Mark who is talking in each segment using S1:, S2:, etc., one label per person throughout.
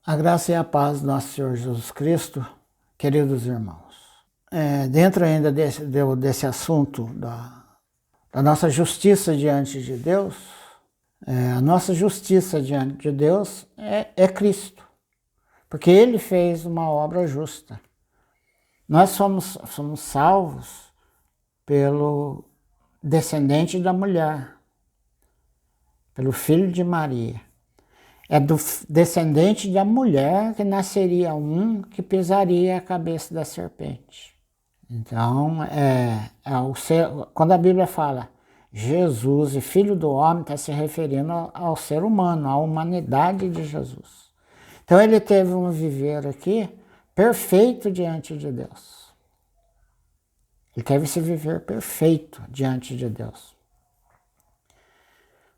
S1: A graça e a paz do nosso Senhor Jesus Cristo, queridos irmãos. Dentro ainda desse assunto da nossa justiça diante de Deus, a nossa justiça diante de Deus é Cristo, porque Ele fez uma obra justa. Nós somos salvos pelo descendente da mulher, pelo filho de Maria. É do descendente da mulher que nasceria um que pisaria a cabeça da serpente. Então, quando a Bíblia fala Jesus e Filho do Homem, está se referindo ao ser humano, à humanidade de Jesus. Então, ele teve um viver aqui perfeito diante de Deus. Ele teve esse viver perfeito diante de Deus.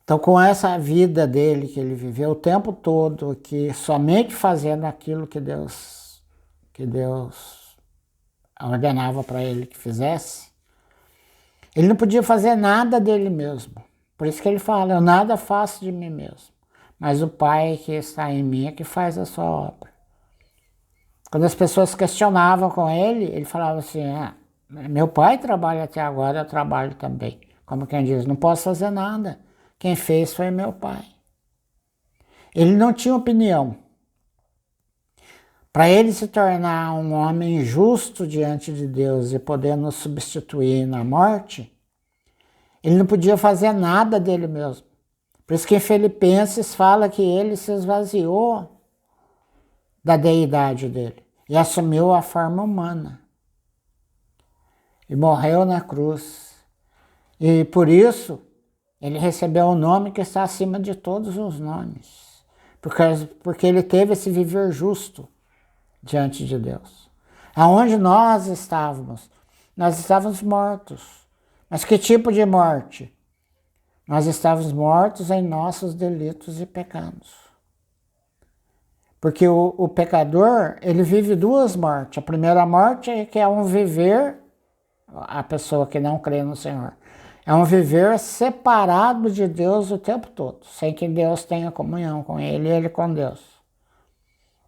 S1: Então, com essa vida dele que ele viveu o tempo todo aqui, somente fazendo aquilo que Deus ordenava para ele que fizesse, ele não podia fazer nada dele mesmo. Por isso que ele fala, eu nada faço de mim mesmo, mas o Pai que está em mim é que faz a sua obra. Quando as pessoas questionavam com ele falava assim, meu pai trabalha até agora, eu trabalho também. Como quem diz, não posso fazer nada. Quem fez foi meu pai. Ele não tinha opinião. Para ele se tornar um homem justo diante de Deus e poder nos substituir na morte, ele não podia fazer nada dele mesmo. Por isso que em Filipenses fala que ele se esvaziou da deidade dele e assumiu a forma humana. E morreu na cruz. E por isso ele recebeu o nome que está acima de todos os nomes. Porque ele teve esse viver justo diante de Deus. Aonde nós estávamos? Nós estávamos mortos. Mas que tipo de morte? Nós estávamos mortos em nossos delitos e pecados. Porque o pecador, ele vive duas mortes. A primeira morte é que é um viver, a pessoa que não crê no Senhor. É um viver separado de Deus o tempo todo, sem que Deus tenha comunhão com ele e ele com Deus.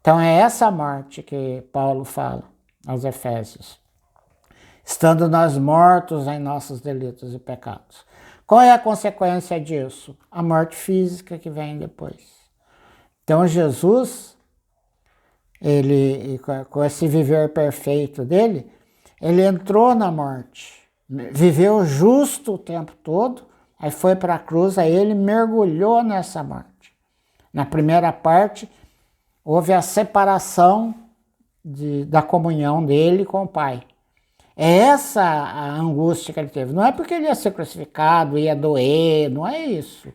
S1: Então é essa morte que Paulo fala aos Efésios. Estando nós mortos em nossos delitos e pecados. Qual é a consequência disso? A morte física que vem depois. Então Jesus, ele, com esse viver perfeito dele, ele entrou na morte. Viveu justo o tempo todo, aí foi para a cruz, aí ele mergulhou nessa morte. Na primeira parte, houve a separação da comunhão dele com o Pai. É essa a angústia que ele teve. Não é porque ele ia ser crucificado, ia doer, não é isso. A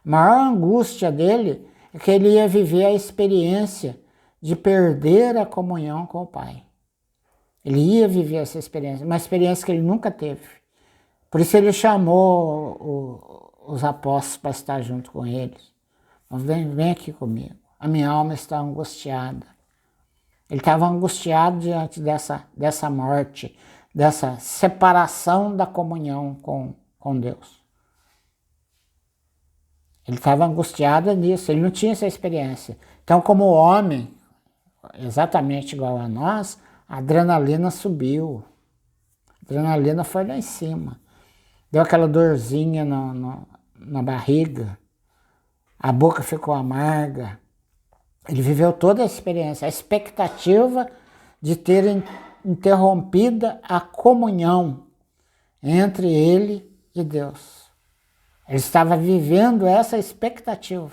S1: maior angústia dele é que ele ia viver a experiência de perder a comunhão com o Pai. Ele ia viver essa experiência, uma experiência que ele nunca teve. Por isso ele chamou os apóstolos para estar junto com eles. Vem aqui comigo. A minha alma está angustiada. Ele estava angustiado diante dessa morte, dessa separação da comunhão com Deus. Ele estava angustiado nisso, ele não tinha essa experiência. Então, como homem, exatamente igual a nós, a adrenalina subiu, a adrenalina foi lá em cima, deu aquela dorzinha na barriga, a boca ficou amarga, ele viveu toda a experiência, a expectativa de ter interrompida a comunhão entre ele e Deus. Ele estava vivendo essa expectativa.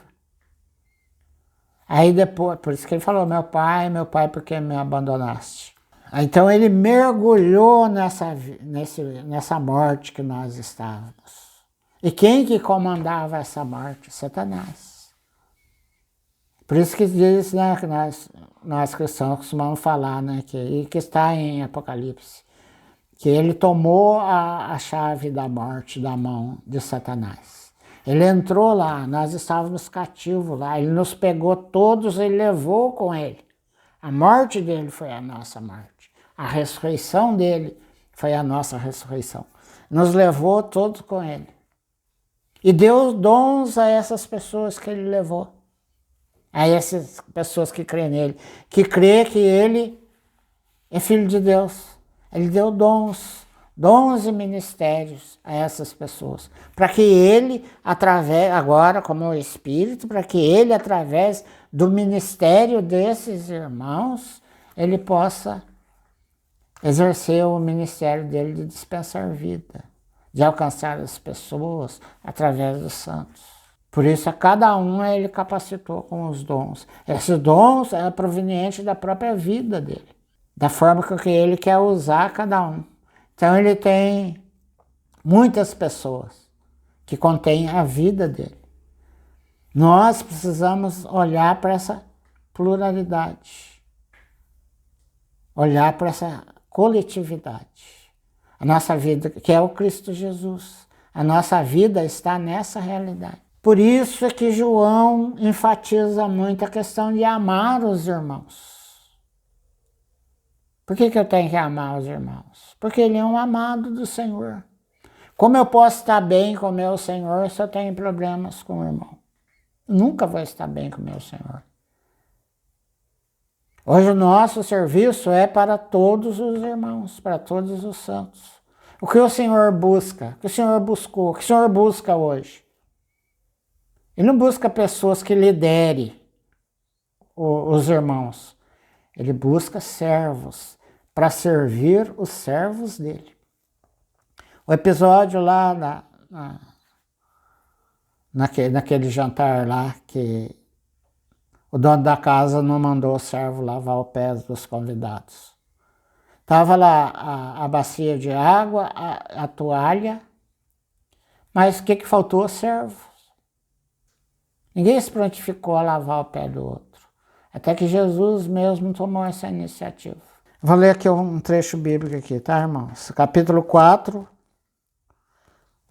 S1: Aí depois, por isso que ele falou, meu pai, por que me abandonaste? Então ele mergulhou nessa morte que nós estávamos. E quem que comandava essa morte? Satanás. Por isso que diz, né, que nós cristãos costumamos falar, né, que está em Apocalipse, que ele tomou a chave da morte da mão de Satanás. Ele entrou lá, nós estávamos cativos lá, ele nos pegou todos e levou com ele. A morte dele foi a nossa morte. A ressurreição dele foi a nossa ressurreição. Nos levou todos com ele. E deu dons a essas pessoas que ele levou. a essas pessoas que creem nele, que crê que ele é filho de Deus. Ele deu dons e ministérios a essas pessoas, para que ele, através, agora como Espírito, para que ele, através do ministério desses irmãos, ele possa exercer o ministério dele de dispensar vida, de alcançar as pessoas através dos santos. Por isso, a cada um ele capacitou com os dons. Esses dons é proveniente da própria vida dele, da forma com que ele quer usar cada um. Então, ele tem muitas pessoas que contêm a vida dele. Nós precisamos olhar para essa pluralidade, olhar para essa coletividade. A nossa vida, que é o Cristo Jesus, a nossa vida está nessa realidade. Por isso é que João enfatiza muito a questão de amar os irmãos. Por que eu tenho que amar os irmãos? Porque ele é um amado do Senhor. Como eu posso estar bem com o meu Senhor se eu tenho problemas com o irmão? Nunca vou estar bem com o meu Senhor. Hoje o nosso serviço é para todos os irmãos, para todos os santos. O que o Senhor busca, o que o Senhor buscou, o que o Senhor busca hoje? Ele não busca pessoas que liderem os irmãos. Ele busca servos para servir os servos dele. O episódio lá naquele jantar lá, que o dono da casa não mandou o servo lavar os pés dos convidados. Estava lá a bacia de água, a toalha, mas o que faltou? Servo. Ninguém se prontificou a lavar o pé do outro. Até que Jesus mesmo tomou essa iniciativa. Vou ler aqui um trecho bíblico aqui, tá, irmãos? Capítulo 4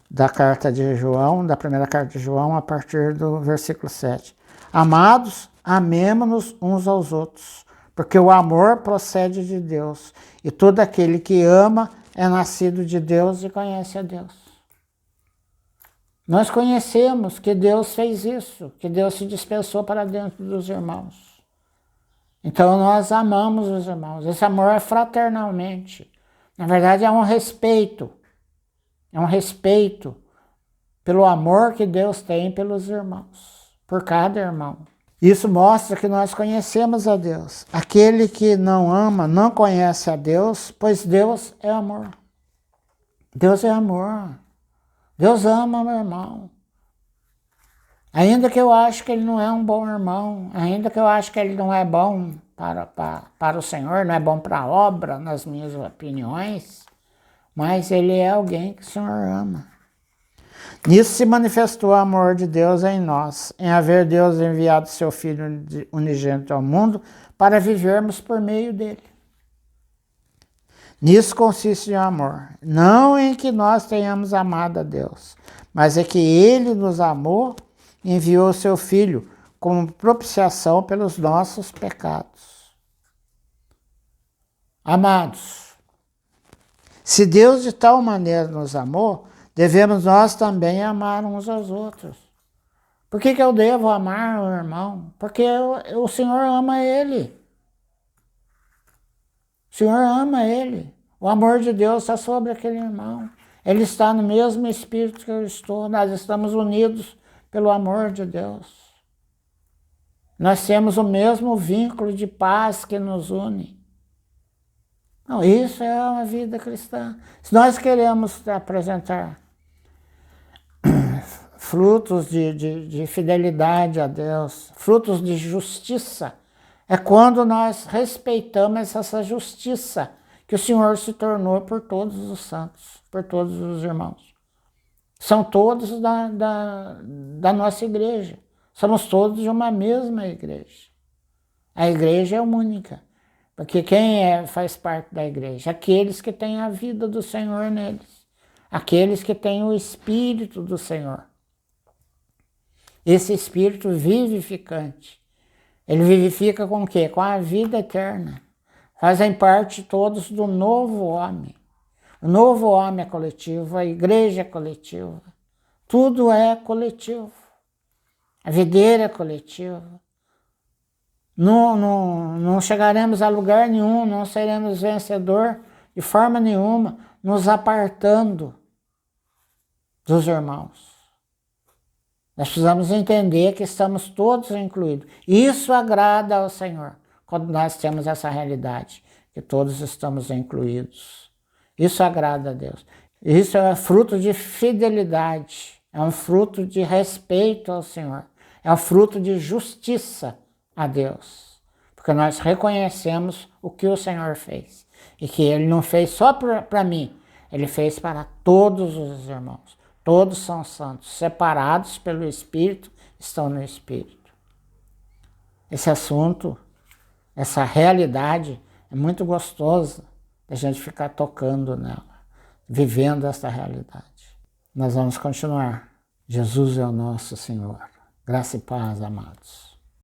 S1: da carta de João, da primeira carta de João, a partir do versículo 7. Amados, amemo-nos uns aos outros, porque o amor procede de Deus, e todo aquele que ama é nascido de Deus e conhece a Deus. Nós conhecemos que Deus fez isso, que Deus se dispensou para dentro dos irmãos. Então nós amamos os irmãos. Esse amor é fraternalmente. Na verdade é um respeito. É um respeito pelo amor que Deus tem pelos irmãos, por cada irmão. Isso mostra que nós conhecemos a Deus. Aquele que não ama não conhece a Deus, pois Deus é amor. Deus é amor. Deus ama meu irmão. Ainda que eu ache que ele não é um bom irmão, ainda que eu ache que ele não é bom para o Senhor, não é bom para a obra, nas minhas opiniões, mas ele é alguém que o Senhor ama. Nisso se manifestou o amor de Deus em nós, em haver Deus enviado seu Filho unigênito ao mundo para vivermos por meio dele. Nisso consiste o amor, não em que nós tenhamos amado a Deus, mas é que ele nos amou e enviou seu Filho como propiciação pelos nossos pecados. Amados, se Deus de tal maneira nos amou, devemos nós também amar uns aos outros. Por que eu devo amar o irmão? Porque o Senhor ama ele. O Senhor ama ele. O amor de Deus está sobre aquele irmão. Ele está no mesmo espírito que eu estou. Nós estamos unidos pelo amor de Deus. Nós temos o mesmo vínculo de paz que nos une. Não, isso é uma vida cristã. Se nós queremos apresentar frutos de fidelidade a Deus, frutos de justiça, é quando nós respeitamos essa justiça que o Senhor se tornou por todos os santos, por todos os irmãos. São todos da nossa igreja. Somos todos de uma mesma igreja. A igreja é única, porque quem faz parte da igreja? Aqueles que têm a vida do Senhor neles. Aqueles que têm o Espírito do Senhor. Esse Espírito vivificante. Ele vivifica com o quê? Com a vida eterna. Fazem parte todos do novo homem. O novo homem é coletivo, a igreja é coletiva. Tudo é coletivo. A videira é coletiva. Não chegaremos a lugar nenhum, não seremos vencedor de forma nenhuma, nos apartando dos irmãos. Nós precisamos entender que estamos todos incluídos. Isso agrada ao Senhor, quando nós temos essa realidade, que todos estamos incluídos. Isso agrada a Deus. Isso é fruto de fidelidade, é um fruto de respeito ao Senhor, é um fruto de justiça a Deus, porque nós reconhecemos o que o Senhor fez, e que Ele não fez só para mim, Ele fez para todos os irmãos. Todos são santos, separados pelo Espírito, estão no Espírito. Esse assunto, essa realidade, é muito gostosa a gente ficar tocando nela, vivendo essa realidade. Nós vamos continuar. Jesus é o nosso Senhor. Graça e paz, amados.